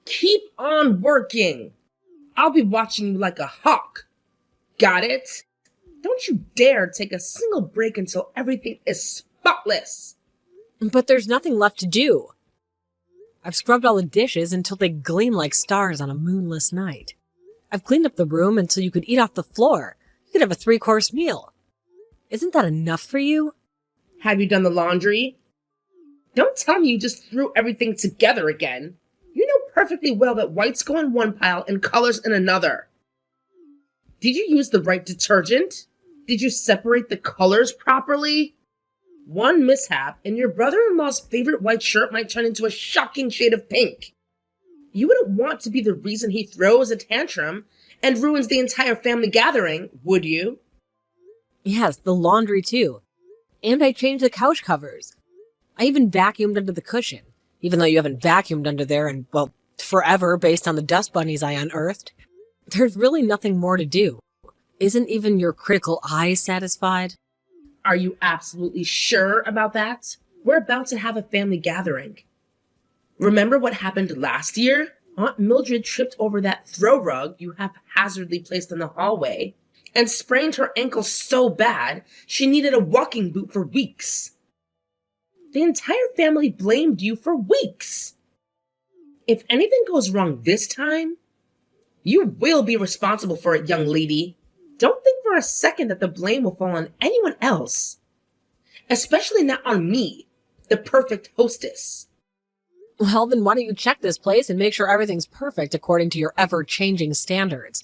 Keep on working. I'll be watching you like a hawk. Got it? Don't you dare take a single break until everything is spotless. But there's nothing left to do. I've scrubbed all the dishes until they gleam like stars on a moonless night. I've cleaned up the room until you could eat off the floor. You could have a 3-course meal. Isn't that enough for you? Have you done the laundry? Don't tell me you just threw everything together again. You know perfectly well that whites go in one pile and colors in another. Did you use the right detergent? Did you separate the colors properly? One mishap and your brother-in-law's favorite white shirt might turn into a shocking shade of pink. You wouldn't want to be the reason he throws a tantrum and ruins the entire family gathering, would you? Yes, the laundry too. And I changed the couch covers. I even vacuumed under the cushion, even though you haven't vacuumed under there in, well, forever based on the dust bunnies I unearthed. There's really nothing more to do. Isn't even your critical eye satisfied? Are you absolutely sure about that? We're about to have a family gathering. Remember what happened last year? Aunt Mildred tripped over that throw rug you haphazardly placed in the hallway and sprained her ankle so bad she needed a walking boot for weeks. The entire family blamed you for weeks. If anything goes wrong this time, you will be responsible for it, young lady. Don't think for a second that the blame will fall on anyone else. Especially not on me, the perfect hostess. Well, then why don't you check this place and make sure everything's perfect according to your ever-changing standards?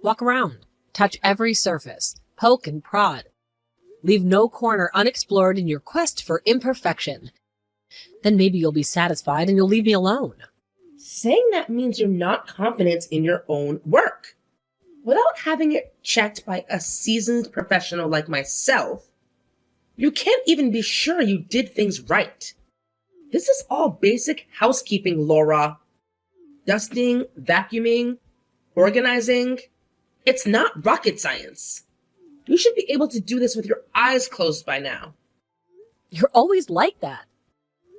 Walk around, touch every surface, poke and prod. Leave no corner unexplored in your quest for imperfection. Then maybe you'll be satisfied and you'll leave me alone. Saying that means you're not confident in your own work. Without having it checked by a seasoned professional like myself, you can't even be sure you did things right. This is all basic housekeeping, Laura. Dusting, vacuuming, organizing. It's not rocket science. You should be able to do this with your eyes closed by now. You're always like that.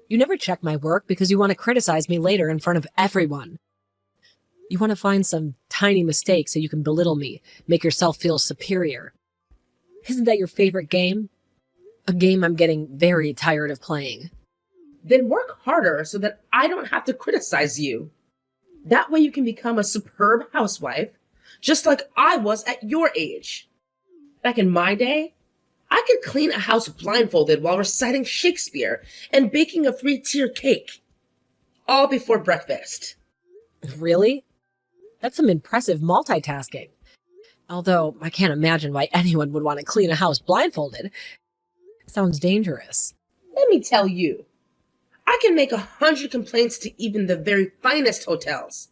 You never check my work because you want to criticize me later in front of everyone. You want to find some tiny mistake so you can belittle me, make yourself feel superior. Isn't that your favorite game? A game I'm getting very tired of playing. Then work harder so that I don't have to criticize you. That way you can become a superb housewife, just like I was at your age. Back in my day, I could clean a house blindfolded while reciting Shakespeare and baking a 3-tier cake. All before breakfast. Really? That's some impressive multitasking. Although I can't imagine why anyone would want to clean a house blindfolded. Sounds dangerous. Let me tell you, I can make 100 complaints to even the very finest hotels.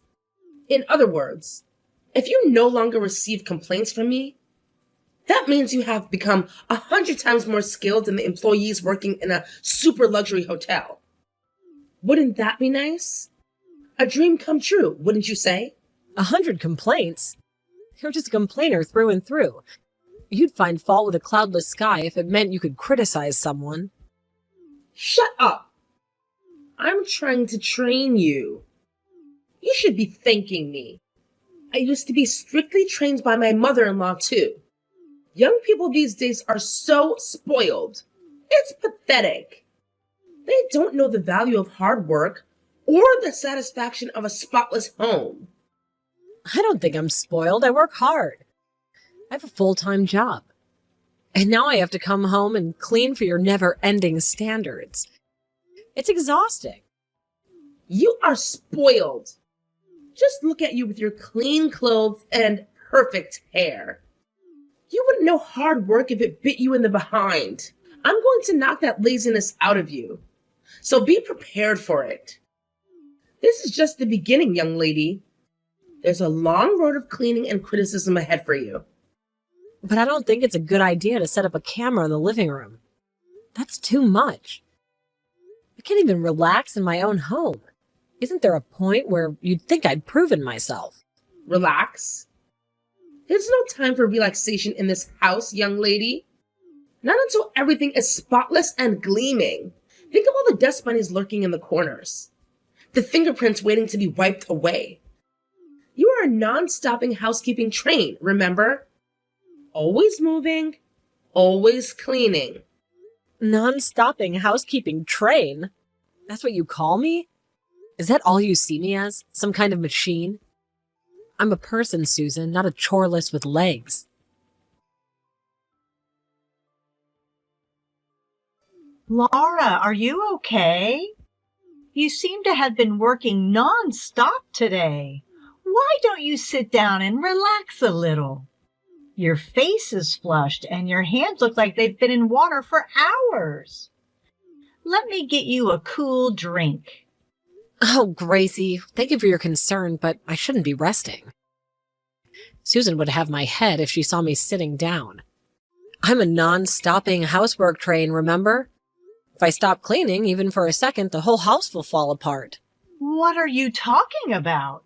In other words, if you no longer receive complaints from me, that means you have become 100 times more skilled than the employees working in a super luxury hotel. Wouldn't that be nice? A dream come true, wouldn't you say? 100 complaints? You're just a complainer through and through. You'd find fault with a cloudless sky if it meant you could criticize someone. Shut up! I'm trying to train you. You should be thanking me. I used to be strictly trained by my mother-in-law too. Young people these days are so spoiled. It's pathetic. They don't know the value of hard work or the satisfaction of a spotless home. I don't think I'm spoiled. I work hard. I have a full-time job. And now I have to come home and clean for your never-ending standards. It's exhausting. You are spoiled. Just look at you with your clean clothes and perfect hair. You wouldn't know hard work if it bit you in the behind. I'm going to knock that laziness out of you. So be prepared for it. This is just the beginning, young lady. There's a long road of cleaning and criticism ahead for you. But I don't think it's a good idea to set up a camera in the living room. That's too much. I can't even relax in my own home. Isn't there a point where you'd think I'd proven myself? Relax? There's no time for relaxation in this house, young lady. Not until everything is spotless and gleaming. Think of all the dust bunnies lurking in the corners. The fingerprints waiting to be wiped away. You are a non-stopping housekeeping train, remember? Always moving, always cleaning. Non-stopping housekeeping train? That's what you call me? Is that all you see me as? Some kind of machine? I'm a person, Susan, not a chore list with legs. Laura, are you okay? You seem to have been working non-stop today. Why don't you sit down and relax a little? Your face is flushed and your hands look like they've been in water for hours. Let me get you a cool drink. Oh, Gracie, thank you for your concern, but I shouldn't be resting. Susan would have my head if she saw me sitting down. I'm a non-stopping housework train, remember? If I stop cleaning, even for a second, the whole house will fall apart. What are you talking about?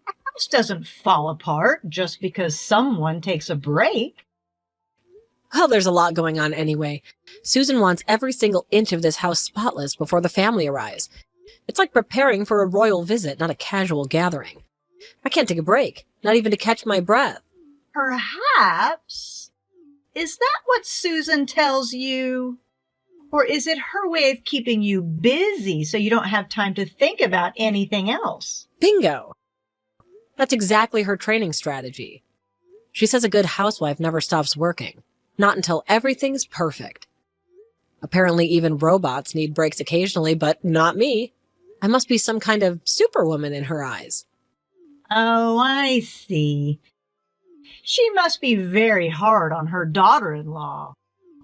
A house doesn't fall apart just because someone takes a break. Well, there's a lot going on anyway. Susan wants every single inch of this house spotless before the family arrives. It's like preparing for a royal visit, not a casual gathering. I can't take a break, not even to catch my breath. Perhaps. Is that what Susan tells you? Or is it her way of keeping you busy so you don't have time to think about anything else? Bingo! That's exactly her training strategy. She says a good housewife never stops working, not until everything's perfect. Apparently even robots need breaks occasionally, but not me. I must be some kind of superwoman in her eyes. Oh, I see. She must be very hard on her daughter-in-law.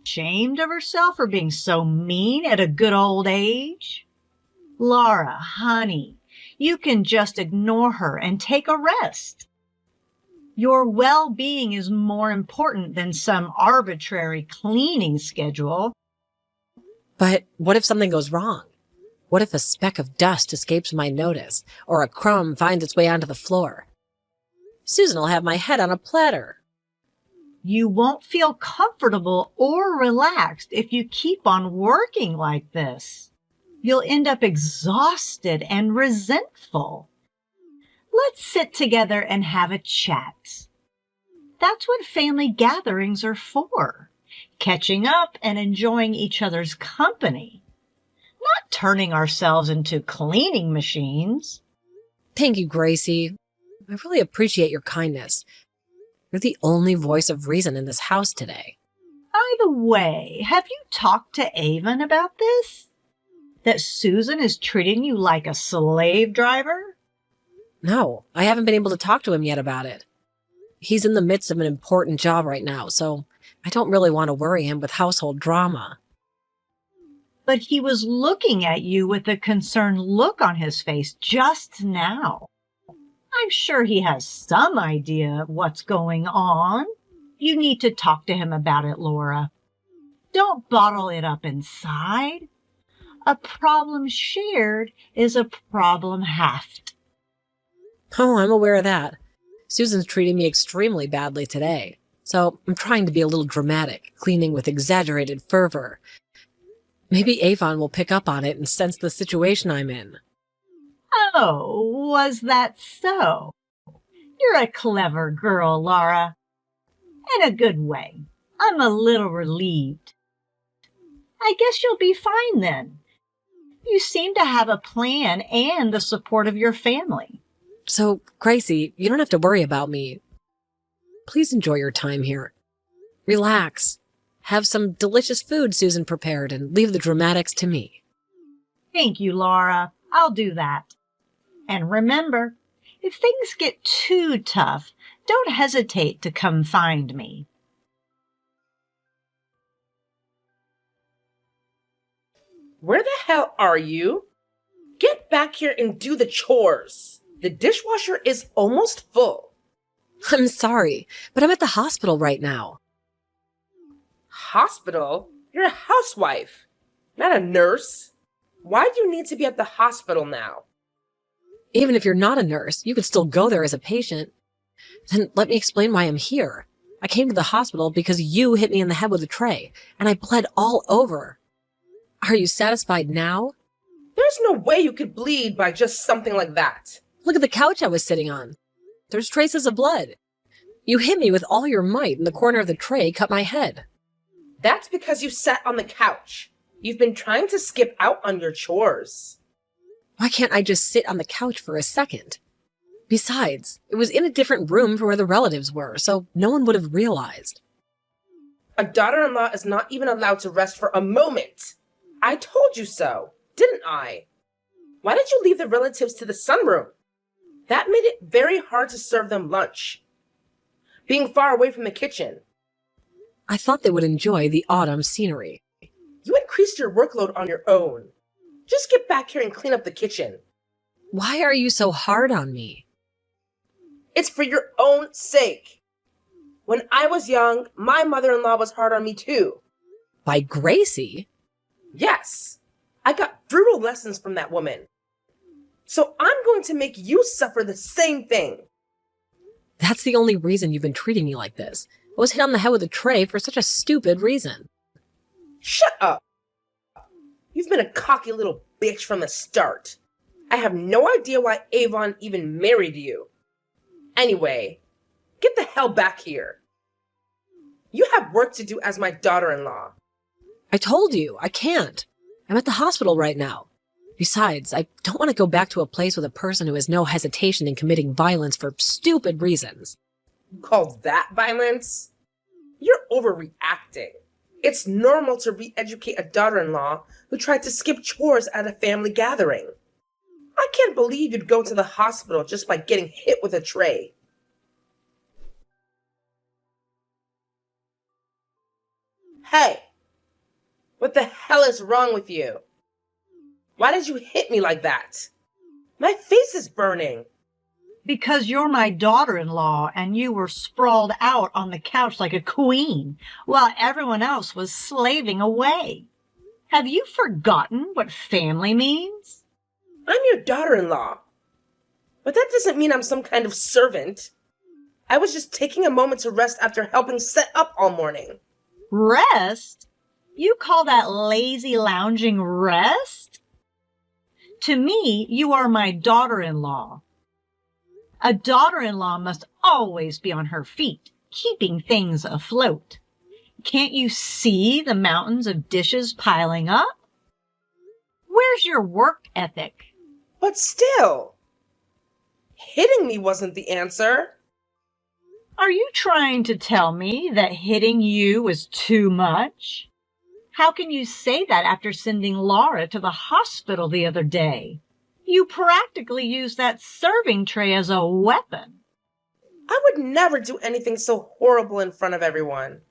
Ashamed of herself for being so mean at a good old age? Laura, honey, you can just ignore her and take a rest. Your well-being is more important than some arbitrary cleaning schedule. But what if something goes wrong? What if a speck of dust escapes my notice, or a crumb finds its way onto the floor? Susan will have my head on a platter. You won't feel comfortable or relaxed if you keep on working like this. You'll end up exhausted and resentful. Let's sit together and have a chat. That's what family gatherings are for. Catching up and enjoying each other's company. Not turning ourselves into cleaning machines. Thank you, Gracie. I really appreciate your kindness. You're the only voice of reason in this house today. By the way, have you talked to Avon about this? That Susan is treating you like a slave driver? No, I haven't been able to talk to him yet about it. He's in the midst of an important job right now, so I don't really want to worry him with household drama. But he was looking at you with a concerned look on his face just now. I'm sure he has some idea of what's going on. You need to talk to him about it, Laura. Don't bottle it up inside. A problem shared is a problem halved. Oh, I'm aware of that. Susan's treating me extremely badly today, so I'm trying to be a little dramatic, cleaning with exaggerated fervor. Maybe Avon will pick up on it and sense the situation I'm in. Oh, was that so? You're a clever girl, Laura. In a good way. I'm a little relieved. I guess you'll be fine then. You seem to have a plan and the support of your family. So, Gracie, you don't have to worry about me. Please enjoy your time here. Relax. Have some delicious food Susan prepared and leave the dramatics to me. Thank you, Laura. I'll do that. And remember, if things get too tough, don't hesitate to come find me. Where the hell are you? Get back here and do the chores. The dishwasher is almost full. I'm sorry, but I'm at the hospital right now. Hospital? You're a housewife, not a nurse. Why do you need to be at the hospital now? Even if you're not a nurse, you could still go there as a patient. Then let me explain why I'm here. I came to the hospital because you hit me in the head with a tray, and I bled all over. Are you satisfied now? There's no way you could bleed by just something like that. Look at the couch I was sitting on. There's traces of blood. You hit me with all your might, and the corner of the tray cut my head. That's because you sat on the couch. You've been trying to skip out on your chores. Why can't I just sit on the couch for a second? Besides, it was in a different room from where the relatives were, so no one would have realized. A daughter-in-law is not even allowed to rest for a moment. I told you so, didn't I? Why did you leave the relatives to the sunroom? That made it very hard to serve them lunch. Being far away from the kitchen. I thought they would enjoy the autumn scenery. You increased your workload on your own. Just get back here and clean up the kitchen. Why are you so hard on me? It's for your own sake. When I was young, my mother-in-law was hard on me too. By Gracie? Yes, I got brutal lessons from that woman. So I'm going to make you suffer the same thing. That's the only reason you've been treating me like this. I was hit on the head with a tray for such a stupid reason. Shut up. You've been a cocky little bitch from the start. I have no idea why Avon even married you. Anyway, get the hell back here. You have work to do as my daughter-in-law. I told you, I can't. I'm at the hospital right now. Besides, I don't want to go back to a place with a person who has no hesitation in committing violence for stupid reasons. You call that violence? You're overreacting. It's normal to re-educate a daughter-in-law who tried to skip chores at a family gathering. I can't believe you'd go to the hospital just by getting hit with a tray. Hey, what the hell is wrong with you? Why did you hit me like that? My face is burning. Because you're my daughter-in-law and you were sprawled out on the couch like a queen while everyone else was slaving away. Have you forgotten what family means? I'm your daughter-in-law. But that doesn't mean I'm some kind of servant. I was just taking a moment to rest after helping set up all morning. Rest? You call that lazy lounging rest? To me, you are my daughter-in-law. A daughter-in-law must always be on her feet, keeping things afloat. Can't you see the mountains of dishes piling up? Where's your work ethic? But still, hitting me wasn't the answer. Are you trying to tell me that hitting you was too much? How can you say that after sending Laura to the hospital the other day? You practically used that serving tray as a weapon. I would never do anything so horrible in front of everyone.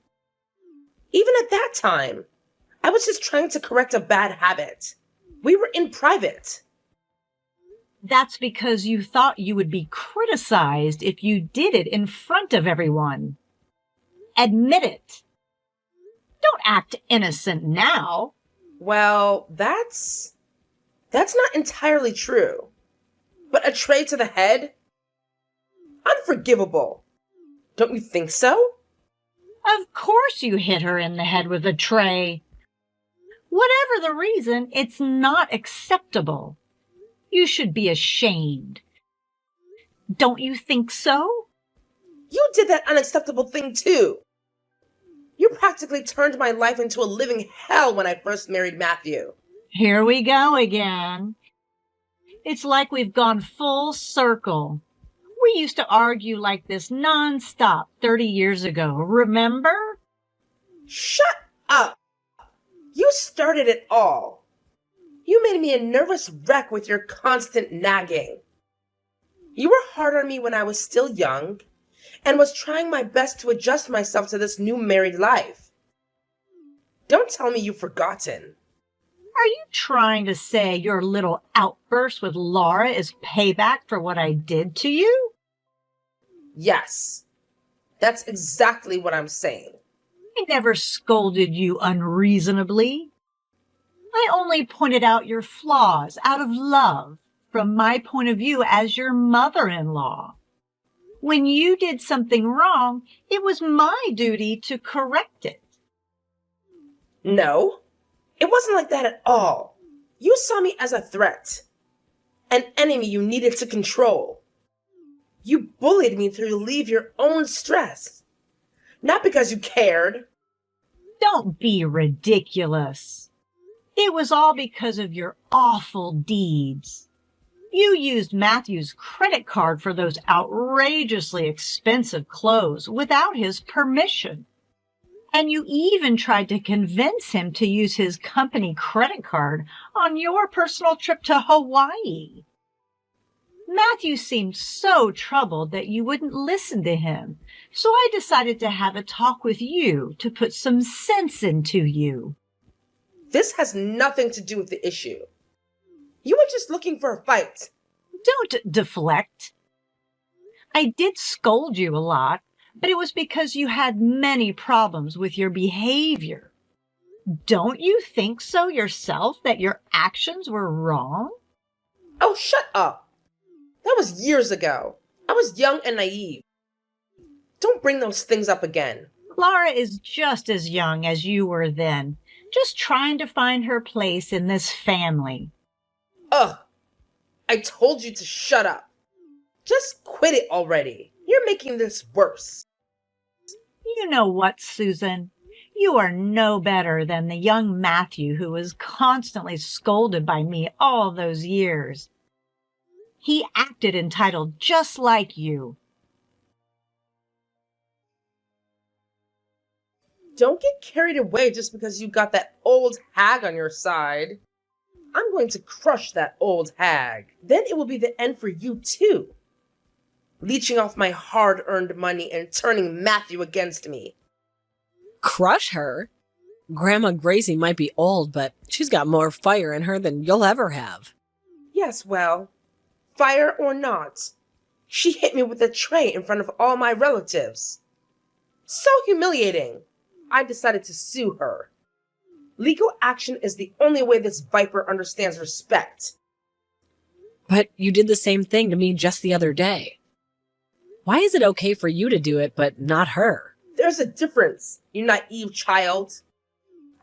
Even at that time, I was just trying to correct a bad habit. We were in private. That's because you thought you would be criticized if you did it in front of everyone. Admit it. Don't act innocent now. Well, that's not entirely true. But a tray to the head? Unforgivable. Don't you think so? Of course you hit her in the head with a tray. Whatever the reason, it's not acceptable. You should be ashamed. Don't you think so? You did that unacceptable thing too. You practically turned my life into a living hell when I first married Matthew. Here we go again. It's like we've gone full circle. We used to argue like this nonstop 30 years ago, remember? Shut up! You started it all. You made me a nervous wreck with your constant nagging. You were hard on me when I was still young and was trying my best to adjust myself to this new married life. Don't tell me you've forgotten. Are you trying to say your little outburst with Laura is payback for what I did to you? Yes, that's exactly what I'm saying. I never scolded you unreasonably. I only pointed out your flaws out of love from my point of view as your mother-in-law. When you did something wrong, it was my duty to correct it. No, it wasn't like that at all. You saw me as a threat, an enemy you needed to control. You bullied me to relieve your own stress, not because you cared. Don't be ridiculous. It was all because of your awful deeds. You used Matthew's credit card for those outrageously expensive clothes without his permission. And you even tried to convince him to use his company credit card on your personal trip to Hawaii. Matthew seemed so troubled that you wouldn't listen to him, so I decided to have a talk with you to put some sense into you. This has nothing to do with the issue. You were just looking for a fight. Don't deflect. I did scold you a lot, but it was because you had many problems with your behavior. Don't you think so yourself, that your actions were wrong? Oh, shut up. That was years ago. I was young and naive. Don't bring those things up again. Laura is just as young as you were then, just trying to find her place in this family. Ugh. I told you to shut up. Just quit it already. You're making this worse. You know what, Susan? You are no better than the young Matthew who was constantly scolded by me all those years. He acted entitled just like you. Don't get carried away just because you got that old hag on your side. I'm going to crush that old hag. Then it will be the end for you too. Leeching off my hard-earned money and turning Matthew against me. Crush her? Grandma Gracie might be old, but she's got more fire in her than you'll ever have. Yes, well, fire or not, she hit me with a tray in front of all my relatives. So humiliating. I decided to sue her. Legal action is the only way this viper understands respect. But you did the same thing to me just the other day. Why is it okay for you to do it, but not her? There's a difference, you naive child.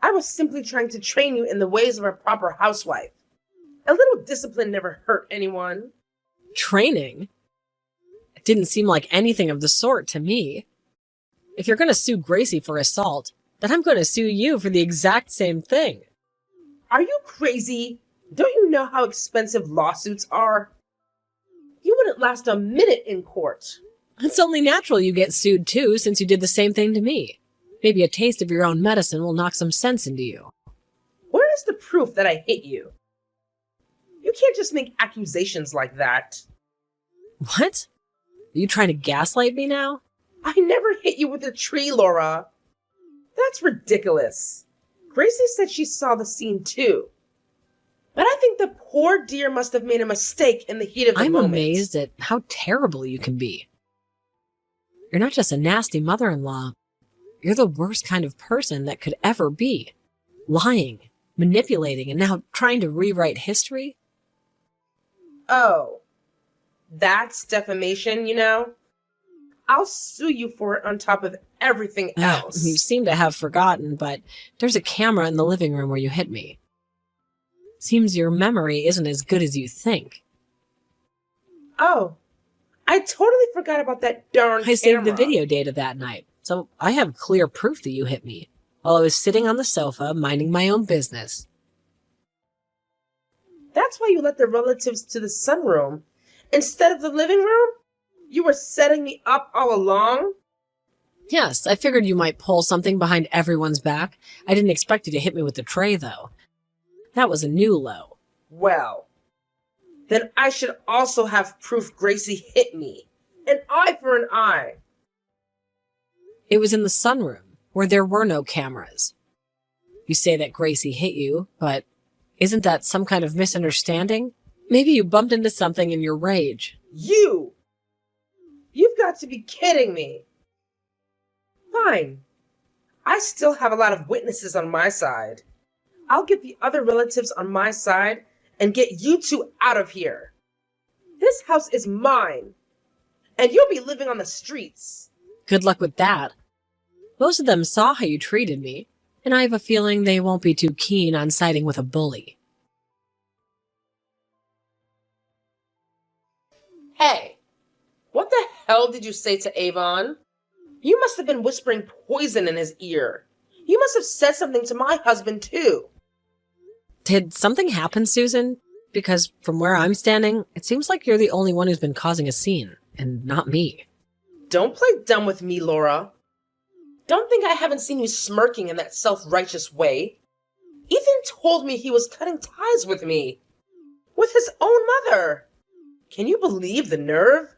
I was simply trying to train you in the ways of a proper housewife. A little discipline never hurt anyone. Training? It didn't seem like anything of the sort to me. If you're going to sue Gracie for assault, then I'm going to sue you for the exact same thing. Are you crazy? Don't you know how expensive lawsuits are? You wouldn't last a minute in court. It's only natural you get sued too, since you did the same thing to me. Maybe a taste of your own medicine will knock some sense into you. Where is the proof that I hit you? You can't just make accusations like that. What? Are you trying to gaslight me now? I never hit you with a tree, Laura. That's ridiculous. Gracie said she saw the scene too. But I think the poor dear must have made a mistake in the heat of the moment. I'm amazed at how terrible you can be. You're not just a nasty mother-in-law. You're the worst kind of person that could ever be. Lying, manipulating, and now trying to rewrite history? Oh, that's defamation, you know? I'll sue you for it on top of everything else. You seem to have forgotten, but there's a camera in the living room where you hit me. Seems your memory isn't as good as you think. Oh, I totally forgot about that darn I saved the camera. video data that night, so I have clear proof that you hit me while I was sitting on the sofa minding my own business. That's why you let the relatives to the sunroom instead of the living room? You were setting me up all along? Yes, I figured you might pull something behind everyone's back. I didn't expect you to hit me with the tray, though. That was a new low. Well, then I should also have proof Gracie hit me. An eye for an eye. It was in the sunroom, where there were no cameras. You say that Gracie hit you, but isn't that some kind of misunderstanding? Maybe you bumped into something in your rage. You! You've got to be kidding me. Fine. I still have a lot of witnesses on my side. I'll get the other relatives on my side and get you two out of here. This house is mine, and you'll be living on the streets. Good luck with that. Most of them saw how you treated me, and I have a feeling they won't be too keen on siding with a bully. Hey, what the hell did you say to Avon? You must have been whispering poison in his ear. You must have said something to my husband, too. Did something happen, Susan? Because from where I'm standing, it seems like you're the only one who's been causing a scene, and not me. Don't play dumb with me, Laura. Don't think I haven't seen you smirking in that self-righteous way. Ethan told me he was cutting ties with me. With his own mother. Can you believe the nerve?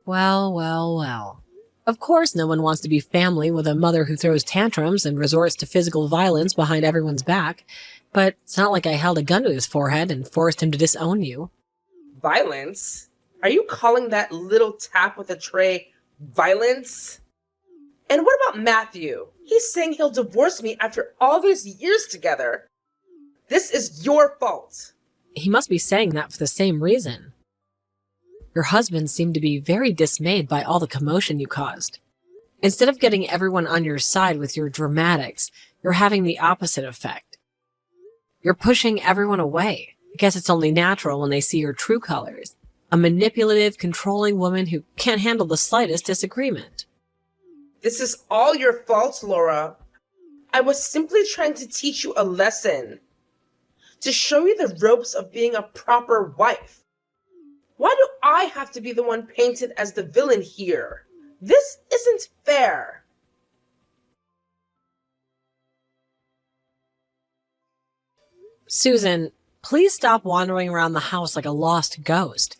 Well, well, well. Of course no one wants to be family with a mother who throws tantrums and resorts to physical violence behind everyone's back, but it's not like I held a gun to his forehead and forced him to disown you. Violence? Are you calling that little tap with a tray violence? And what about Matthew? He's saying he'll divorce me after all these years together. This is your fault. He must be saying that for the same reason. Your husband seemed to be very dismayed by all the commotion you caused. Instead of getting everyone on your side with your dramatics, you're having the opposite effect. You're pushing everyone away. I guess it's only natural when they see your true colors. A manipulative, controlling woman who can't handle the slightest disagreement. This is all your fault, Laura. I was simply trying to teach you a lesson. To show you the ropes of being a proper wife. Why do I have to be the one painted as the villain here? This isn't fair. Susan, please stop wandering around the house like a lost ghost.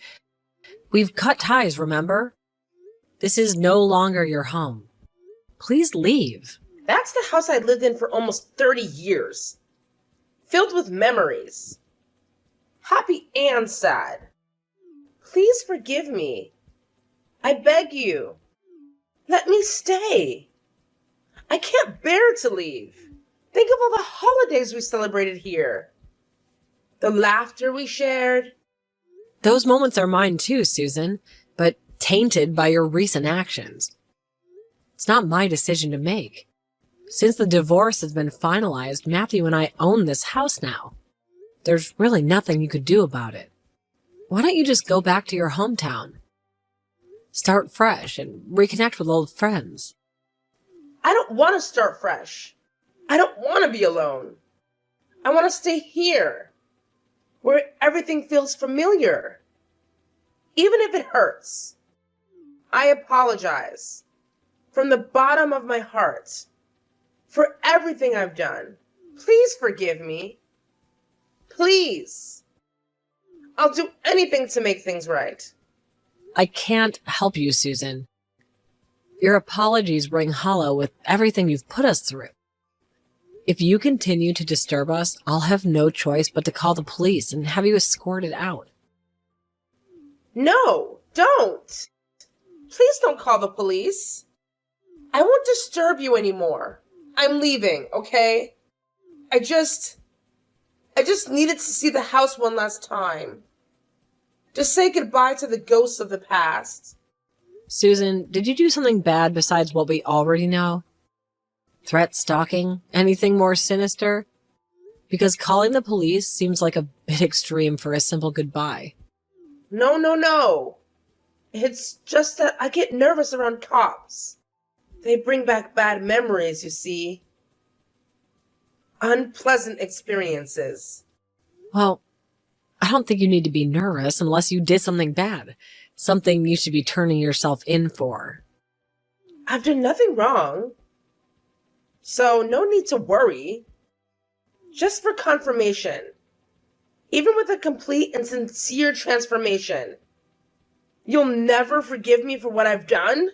We've cut ties, remember? This is no longer your home. Please leave. That's the house I lived in for almost 30 years. Filled with memories. Happy and sad. Please forgive me. I beg you. Let me stay. I can't bear to leave. Think of all the holidays we celebrated here. The laughter we shared. Those moments are mine too, Susan, but tainted by your recent actions. It's not my decision to make. Since the divorce has been finalized, Matthew and I own this house now. There's really nothing you could do about it. Why don't you just go back to your hometown? Start fresh and reconnect with old friends. I don't want to start fresh. I don't want to be alone. I want to stay here, where everything feels familiar, even if it hurts. I apologize from the bottom of my heart for everything I've done. Please forgive me. Please. I'll do anything to make things right. I can't help you, Susan. Your apologies ring hollow with everything you've put us through. If you continue to disturb us, I'll have no choice but to call the police and have you escorted out. No, don't. Please don't call the police. I won't disturb you anymore. I'm leaving, okay? I just needed to see the house one last time. To say goodbye to the ghosts of the past. Susan, did you do something bad besides what we already know? Threat, stalking, anything more sinister? Because calling the police seems like a bit extreme for a simple goodbye. No. It's just that I get nervous around cops. They bring back bad memories, you see. Unpleasant experiences. Well, I don't think you need to be nervous unless you did something bad. Something you should be turning yourself in for. I've done nothing wrong. So no need to worry. Just for confirmation. Even with a complete and sincere transformation. You'll never forgive me for what I've done?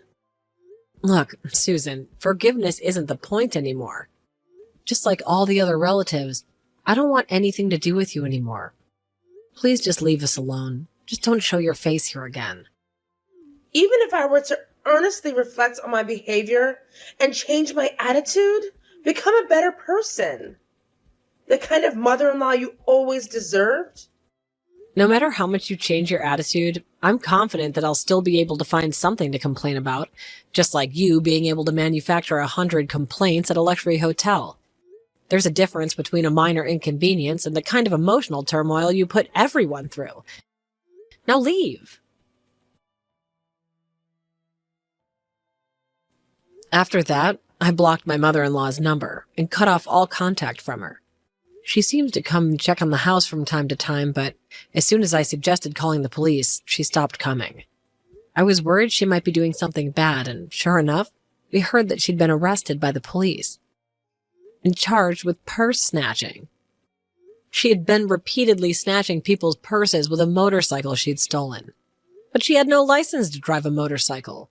Look, Susan, forgiveness isn't the point anymore. Just like all the other relatives, I don't want anything to do with you anymore. Please just leave us alone. Just don't show your face here again. Even if I were to earnestly reflect on my behavior and change my attitude, become a better person, the kind of mother-in-law you always deserved? No matter how much you change your attitude, I'm confident that I'll still be able to find something to complain about, just like you being able to manufacture 100 complaints at a luxury hotel. There's a difference between a minor inconvenience and the kind of emotional turmoil you put everyone through. Now leave. After that, I blocked my mother-in-law's number and cut off all contact from her. She seems to come check on the house from time to time, but as soon as I suggested calling the police, she stopped coming. I was worried she might be doing something bad, and sure enough, we heard that she'd been arrested by the police and charged with purse snatching. She had been repeatedly snatching people's purses with a motorcycle she'd stolen, but she had no license to drive a motorcycle.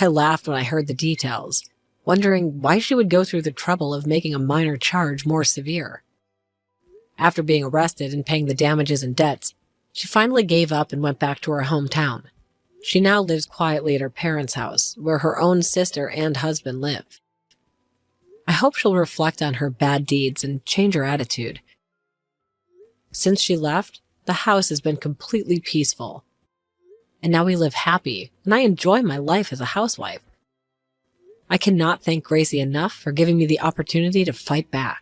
I laughed when I heard the details, wondering why she would go through the trouble of making a minor charge more severe. After being arrested and paying the damages and debts, she finally gave up and went back to her hometown. She now lives quietly at her parents' house, where her own sister and husband live. I hope she'll reflect on her bad deeds and change her attitude. Since she left, the house has been completely peaceful. And now we live happy, and I enjoy my life as a housewife. I cannot thank Gracie enough for giving me the opportunity to fight back.